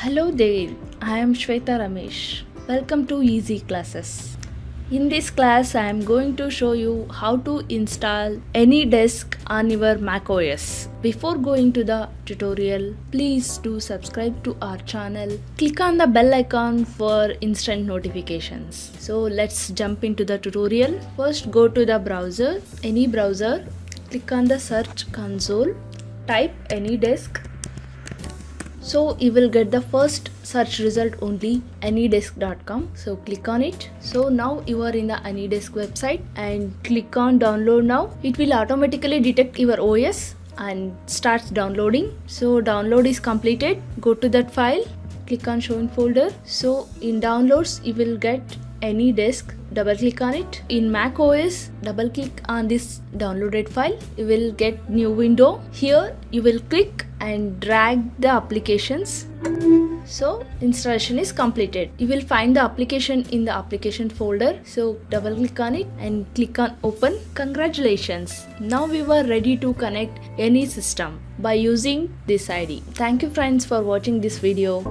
Hello there, I am Shweta Ramesh. Welcome to Easy Classes. In this class, I am going to show you how to install AnyDesk on your MacOS. Before going to the tutorial, please do subscribe to our channel. Click on the bell icon for instant notifications. So let's jump into the tutorial. First, go to the browser, any browser. Click on the search console. Type AnyDesk. So you will get the first search result only, anydesk.com. So click on it. So now you are in the AnyDesk website and click on download now. It will automatically detect your OS and starts downloading. So download is completed. Go to that file, click on show in folder. So in downloads you will get AnyDesk. Double click on it. In Mac OS, double click on this downloaded file. You will get new window. Here you will click and drag the applications. So installation is completed. You will find the application in the application folder. So double click on it and click on open. Congratulations. Now we were ready to connect any system by using this ID. Thank you friends for watching this video.